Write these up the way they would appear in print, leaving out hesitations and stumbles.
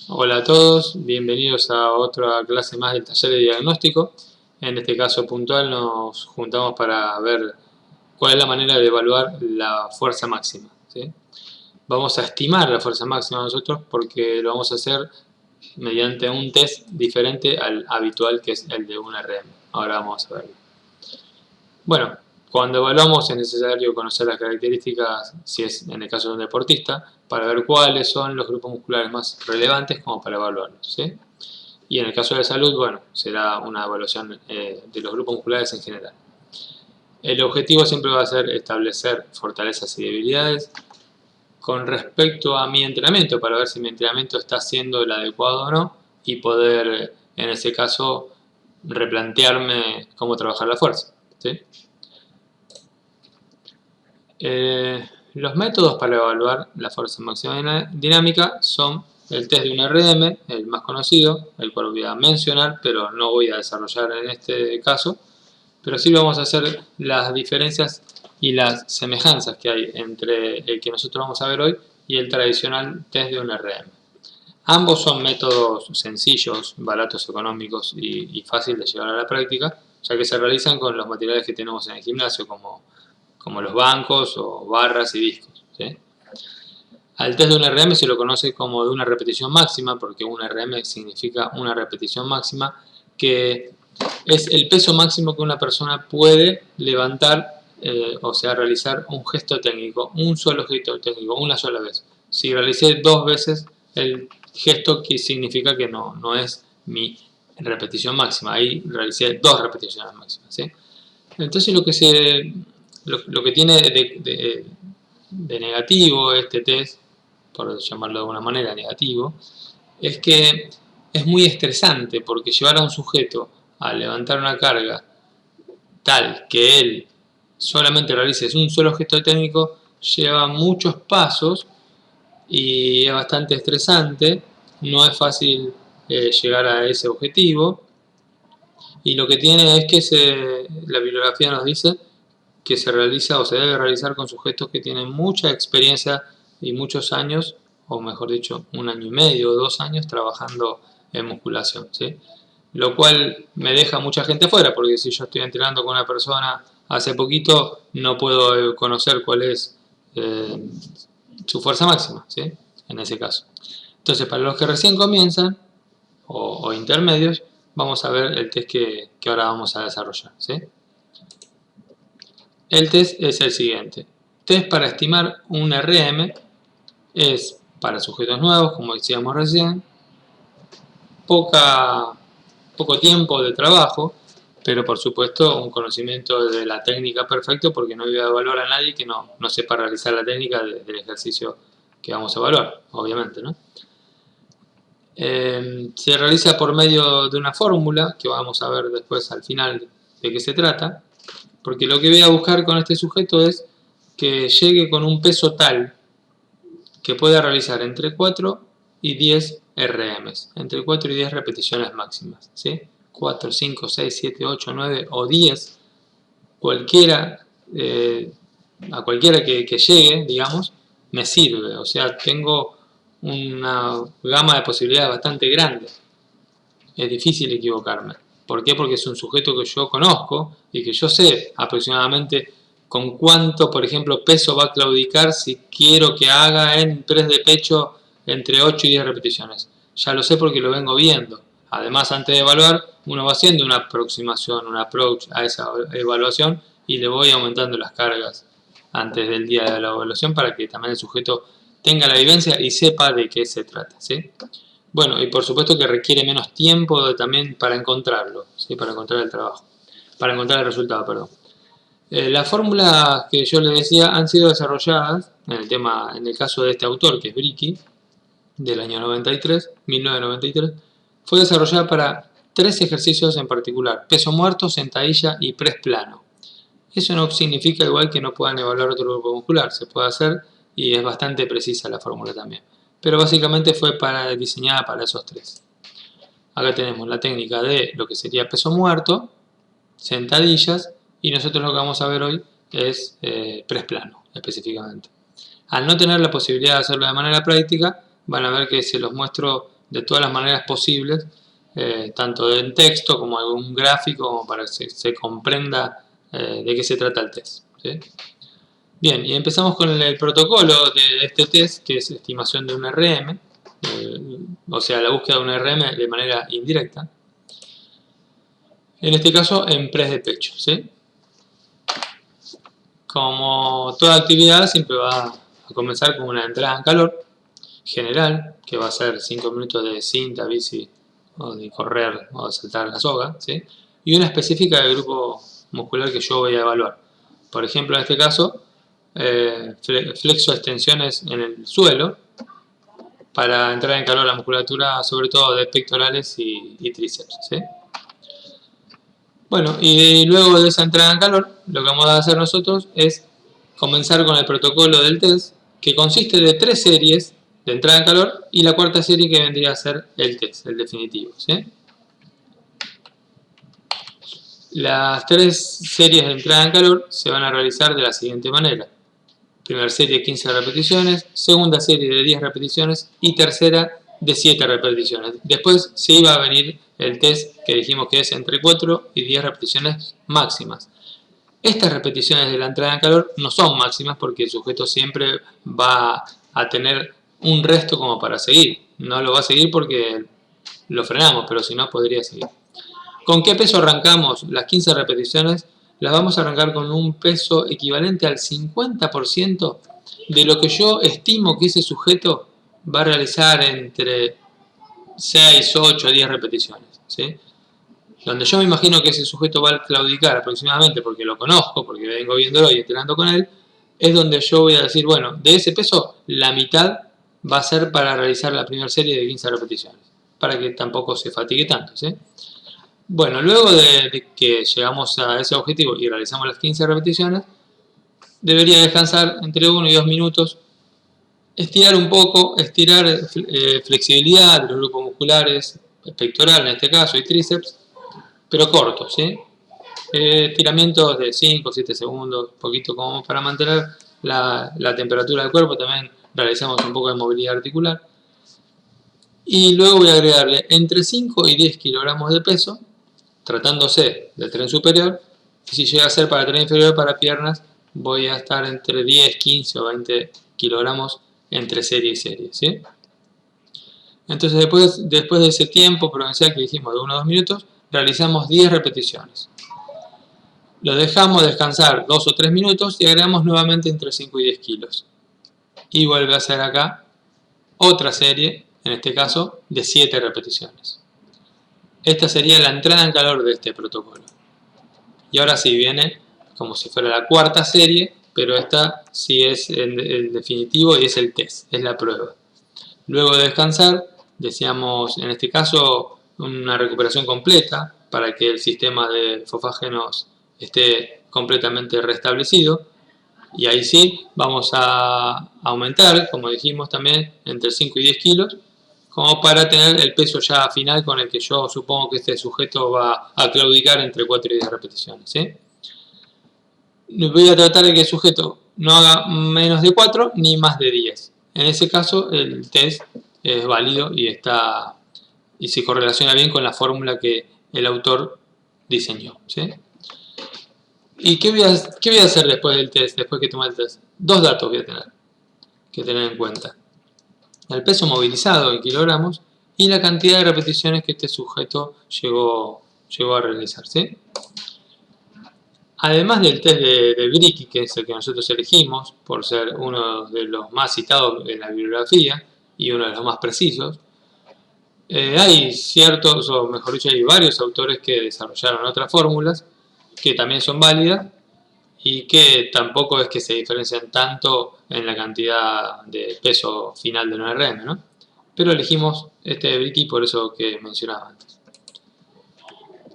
Hola a todos, bienvenidos a otra clase más del taller de diagnóstico. En este caso puntual nos juntamos para ver cuál es la manera de evaluar la fuerza máxima, ¿sí? Vamos a estimar la fuerza máxima nosotros porque lo vamos a hacer mediante un test diferente al habitual, que es el de un RM. Ahora vamos a verlo. Bueno, cuando evaluamos es necesario conocer las características, si es en el caso de un deportista, para ver cuáles son los grupos musculares más relevantes como para evaluarlos, ¿sí? Y en el caso de salud, bueno, será una evaluación de los grupos musculares en general. El objetivo siempre va a ser establecer fortalezas y debilidades con respecto a mi entrenamiento, para ver si mi entrenamiento está siendo el adecuado o no, y poder, en ese caso, replantearme cómo trabajar la fuerza, ¿sí? Los métodos para evaluar la fuerza máxima dinámica son el test de un RM, el más conocido, el cual voy a mencionar, pero no voy a desarrollar en este caso, pero sí vamos a hacer las diferencias y las semejanzas que hay entre el que nosotros vamos a ver hoy y el tradicional test de un RM. Ambos son métodos sencillos, baratos, económicos y fácil de llevar a la práctica, ya que se realizan con los materiales que tenemos en el gimnasio, como los bancos o barras y discos, ¿sí? Al test de un RM se lo conoce como de una repetición máxima, porque un RM significa una repetición máxima, que es el peso máximo que una persona puede levantar, o sea, realizar un gesto técnico, un solo gesto técnico, una sola vez. Si realicé dos veces el gesto, que significa que no es mi repetición máxima, ahí realicé dos repeticiones máximas, ¿sí? Entonces lo que tiene de negativo este test, por llamarlo de alguna manera negativo, es que es muy estresante, porque llevar a un sujeto a levantar una carga tal que él solamente realice un solo gesto técnico lleva muchos pasos y es bastante estresante, no es fácil llegar a ese objetivo, y lo que tiene es que la bibliografía nos dice que se realiza o se debe realizar con sujetos que tienen mucha experiencia y muchos años, o mejor dicho, un año y medio o 2 años trabajando en musculación, ¿sí? Lo cual me deja mucha gente fuera, porque si yo estoy entrenando con una persona hace poquito, no puedo conocer cuál es eh, su fuerza máxima, ¿sí? En ese caso. Entonces, para los que recién comienzan o intermedios, vamos a ver el test que ahora vamos a desarrollar, ¿sí? El test es el siguiente. Test para estimar un RM es para sujetos nuevos, como decíamos recién, poco tiempo de trabajo, pero por supuesto un conocimiento de la técnica perfecto, porque no voy a evaluar a nadie que no sepa realizar la técnica del ejercicio que vamos a evaluar, obviamente, ¿no? Se realiza por medio de una fórmula que vamos a ver después al final de qué se trata, porque lo que voy a buscar con este sujeto es que llegue con un peso tal que pueda realizar entre 4 y 10 RMs, entre 4 y 10 repeticiones máximas, ¿sí? 4, 5, 6, 7, 8, 9 o 10, cualquiera, a cualquiera que llegue, digamos, me sirve. O sea, tengo una gama de posibilidades bastante grande. Es difícil equivocarme. ¿Por qué? Porque es un sujeto que yo conozco y que yo sé aproximadamente con cuánto, por ejemplo, peso va a claudicar si quiero que haga en press de pecho entre 8 y 10 repeticiones. Ya lo sé porque lo vengo viendo. Además, antes de evaluar, uno va haciendo una aproximación, un approach a esa evaluación, y le voy aumentando las cargas antes del día de la evaluación para que también el sujeto tenga la vivencia y sepa de qué se trata, ¿sí? Bueno, y por supuesto que requiere menos tiempo también para encontrarlo, ¿sí? Para encontrar el trabajo, para encontrar el resultado, perdón. Las fórmulas que yo les decía han sido desarrolladas en el caso de este autor, que es Bricky, del año 93, 1993, fue desarrollada para 3 ejercicios en particular: peso muerto, sentadilla y press plano. Eso no significa igual que no puedan evaluar otro grupo muscular, se puede hacer, y es bastante precisa la fórmula también. Pero básicamente fue diseñada para esos 3. Acá tenemos la técnica de lo que sería peso muerto, sentadillas, y nosotros lo que vamos a ver hoy es press plano específicamente. Al no tener la posibilidad de hacerlo de manera práctica, van a ver que se los muestro de todas las maneras posibles, tanto en texto como algún gráfico, como para que se comprenda de qué se trata el test, ¿sí? Bien, y empezamos con el protocolo de este test, que es estimación de un RM, o sea, la búsqueda de un RM de manera indirecta. En este caso, en press de pecho, ¿sí? Como toda actividad, siempre va a comenzar con una entrada en calor general, que va a ser 5 minutos de cinta, bici, o de correr, o de saltar la soga, ¿sí? Y una específica del grupo muscular que yo voy a evaluar. Por ejemplo, en este caso, flexo extensiones en el suelo, para entrar en calor la musculatura, sobre todo de pectorales y tríceps, ¿sí? Bueno, y luego de esa entrada en calor, lo que vamos a hacer nosotros es comenzar con el protocolo del test, que consiste de 3 series de entrada en calor y la cuarta serie que vendría a ser el test, el definitivo, ¿sí? Las 3 series de entrada en calor se van a realizar de la siguiente manera. Primera serie 15 repeticiones, segunda serie de 10 repeticiones y tercera de 7 repeticiones. Después se iba a venir el test que dijimos que es entre 4 y 10 repeticiones máximas. Estas repeticiones de la entrada en calor no son máximas porque el sujeto siempre va a tener un resto como para seguir. No lo va a seguir porque lo frenamos, pero si no podría seguir. ¿Con qué peso arrancamos las 15 repeticiones? Las vamos a arrancar con un peso equivalente al 50% de lo que yo estimo que ese sujeto va a realizar entre 6, 8, 10 repeticiones, ¿sí? Donde yo me imagino que ese sujeto va a claudicar aproximadamente, porque lo conozco, porque vengo viéndolo y entrenando con él, es donde yo voy a decir, bueno, de ese peso, la mitad va a ser para realizar la primera serie de 15 repeticiones, para que tampoco se fatigue tanto, ¿sí? Bueno, luego de que llegamos a ese objetivo y realizamos las 15 repeticiones, debería descansar entre 1 y 2 minutos, estirar un poco, estirar flexibilidad de los grupos musculares, pectoral en este caso y tríceps, pero cortos, ¿sí? Estiramientos de 5 o 7 segundos, poquito como para mantener la temperatura del cuerpo. También realizamos un poco de movilidad articular. Y luego voy a agregarle entre 5 y 10 kilogramos de peso, tratándose del tren superior. Y si llega a ser para tren inferior, para piernas, voy a estar entre 10, 15 o 20 kilogramos entre serie y serie, ¿sí? Entonces después de ese tiempo prudencial que dijimos de 1 a 2 minutos, realizamos 10 repeticiones. Lo dejamos descansar 2 o 3 minutos y agregamos nuevamente entre 5 y 10 kilos. Y vuelve a hacer acá otra serie, en este caso de 7 repeticiones. Esta sería la entrada en calor de este protocolo. Y ahora sí viene como si fuera la cuarta serie, pero esta sí es el definitivo y es el test, es la prueba. Luego de descansar, deseamos en este caso una recuperación completa para que el sistema de fosfágenos esté completamente restablecido. Y ahí sí vamos a aumentar, como dijimos también, entre 5 y 10 kilos, como para tener el peso ya final con el que yo supongo que este sujeto va a claudicar entre 4 y 10 repeticiones, ¿sí? Voy a tratar de que el sujeto no haga menos de 4 ni más de 10. En ese caso el test es válido y se correlaciona bien con la fórmula que el autor diseñó, ¿sí? ¿Y qué voy a hacer después del test, después que tome el test? 2 datos voy a tener que tener en cuenta. El peso movilizado en kilogramos y la cantidad de repeticiones que este sujeto llegó a realizar, ¿sí? Además del test de Bricky, que es el que nosotros elegimos por ser uno de los más citados en la bibliografía y uno de los más precisos, hay ciertos, o mejor dicho, hay varios autores que desarrollaron otras fórmulas que también son válidas y que tampoco es que se diferencian tanto en la cantidad de peso final de un RM, ¿no? Pero elegimos este de Bricky por eso que mencionaba antes.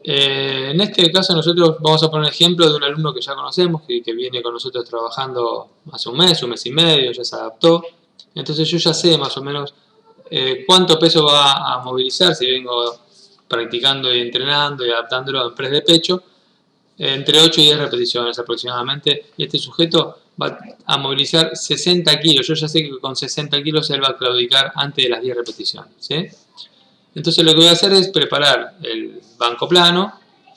En este caso nosotros vamos a poner un ejemplo de un alumno que ya conocemos, que viene con nosotros trabajando hace un mes y medio, ya se adaptó. Entonces yo ya sé más o menos cuánto peso va a movilizar si vengo practicando y entrenando y adaptándolo en press de pecho, entre 8 y 10 repeticiones aproximadamente. Y este sujeto va a movilizar 60 kilos. Yo ya sé que con 60 kilos él va a claudicar antes de las 10 repeticiones, ¿sí? Entonces lo que voy a hacer es preparar el banco plano,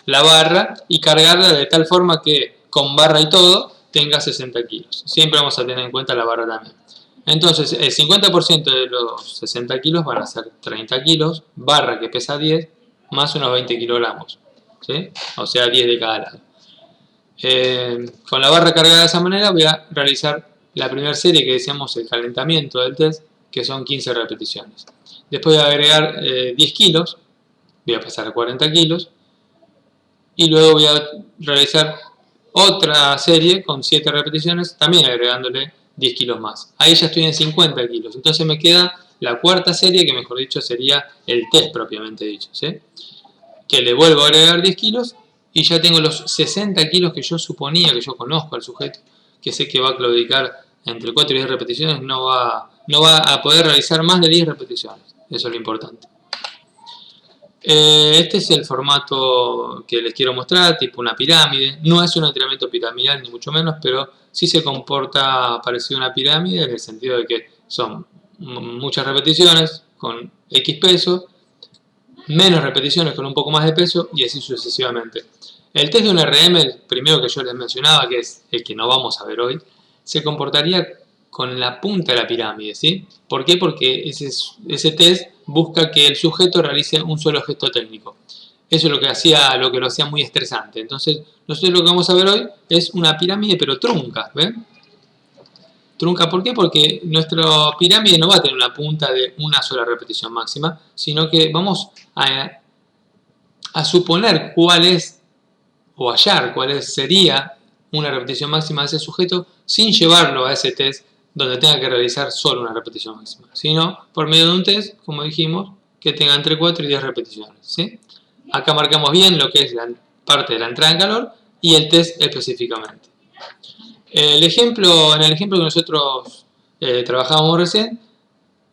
la barra y cargarla de tal forma que con barra y todo tenga 60 kilos. Siempre vamos a tener en cuenta la barra también. Entonces el 50% de los 60 kilos van a ser 30 kilos, barra que pesa 10, más unos 20 kilogramos, ¿sí? O sea 10 de cada lado. Con la barra cargada de esa manera voy a realizar la primera serie que decíamos el calentamiento del test, que son 15 repeticiones. Después voy a agregar 10 kilos, voy a pasar a 40 kilos y luego voy a realizar otra serie con 7 repeticiones, también agregándole 10 kilos más. Ahí ya estoy en 50 kilos, entonces me queda la cuarta serie, que mejor dicho sería el test propiamente dicho, ¿sí? Que le vuelvo a agregar 10 kilos y ya tengo los 60 kilos que yo suponía, que yo conozco al sujeto, que sé que va a claudicar entre 4 y 10 repeticiones, no va a poder realizar más de 10 repeticiones. Eso es lo importante. Este es el formato que les quiero mostrar, tipo una pirámide. No es un entrenamiento piramidal ni mucho menos, pero sí se comporta parecido a una pirámide en el sentido de que son muchas repeticiones con X peso, menos repeticiones con un poco más de peso y así sucesivamente. El test de un RM, el primero que yo les mencionaba, que es el que no vamos a ver hoy, se comportaría con la punta de la pirámide, ¿sí? ¿Por qué? Porque ese test busca que el sujeto realice un solo gesto técnico. Eso es lo que lo hacía muy estresante. Entonces, nosotros lo que vamos a ver hoy es una pirámide pero trunca, ¿ven? Trunca, ¿por qué? Porque nuestra pirámide no va a tener una punta de una sola repetición máxima, sino que vamos a suponer cuál es, o hallar cuál sería una repetición máxima de ese sujeto sin llevarlo a ese test donde tenga que realizar solo una repetición máxima, sino por medio de un test, como dijimos, que tenga entre 4 y 10 repeticiones, ¿sí? Acá marcamos bien lo que es la parte de la entrada en calor y el test específicamente. En el ejemplo que nosotros trabajábamos recién,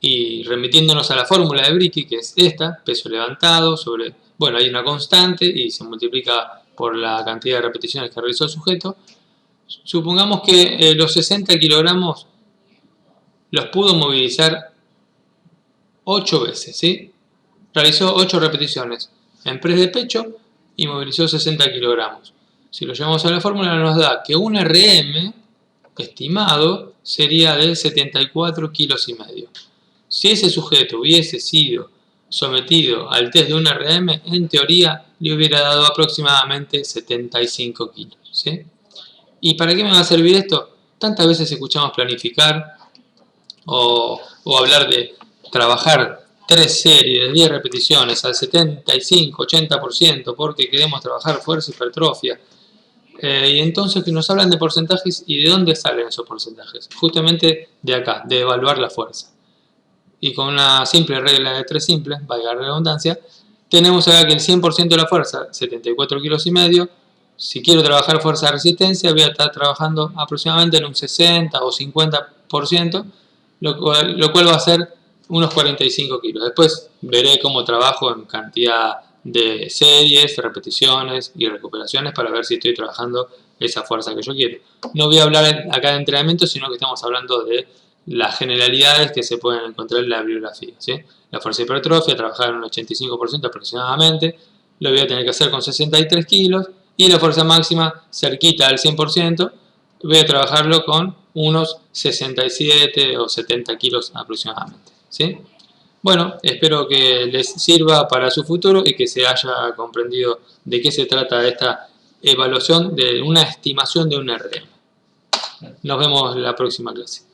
y remitiéndonos a la fórmula de Bricky, que es esta, peso levantado sobre, bueno, hay una constante y se multiplica por la cantidad de repeticiones que realizó el sujeto. Supongamos que los 60 kilogramos los pudo movilizar 8 veces, ¿sí? Realizó 8 repeticiones en press de pecho y movilizó 60 kilogramos. Si lo llevamos a la fórmula nos da que un RM estimado sería de 74 kilos y medio. Si ese sujeto hubiese sido sometido al test de un RM, en teoría le hubiera dado aproximadamente 75 kilos, ¿sí? ¿Y para qué me va a servir esto? Tantas veces escuchamos planificar o hablar de trabajar 3 series de 10 repeticiones al 75-80% porque queremos trabajar fuerza y hipertrofia. Y entonces que nos hablan de porcentajes y de dónde salen esos porcentajes. Justamente de acá, de evaluar la fuerza. Y con una simple regla de 3 simples, valga la redundancia, tenemos acá que el 100% de la fuerza, 74 kilos y medio, si quiero trabajar fuerza de resistencia voy a estar trabajando aproximadamente en un 60 o 50%, lo cual va a ser unos 45 kilos. Después veré cómo trabajo en cantidad de series, repeticiones y recuperaciones para ver si estoy trabajando esa fuerza que yo quiero. No voy a hablar acá de entrenamiento, sino que estamos hablando de las generalidades que se pueden encontrar en la bibliografía, ¿sí? La fuerza de hipertrofia, trabajar en un 85% aproximadamente, lo voy a tener que hacer con 63 kilos, y la fuerza máxima cerquita al 100%, voy a trabajarlo con unos 67 o 70 kilos aproximadamente, ¿sí? Bueno, espero que les sirva para su futuro y que se haya comprendido de qué se trata esta evaluación de una estimación de un RM. Nos vemos en la próxima clase.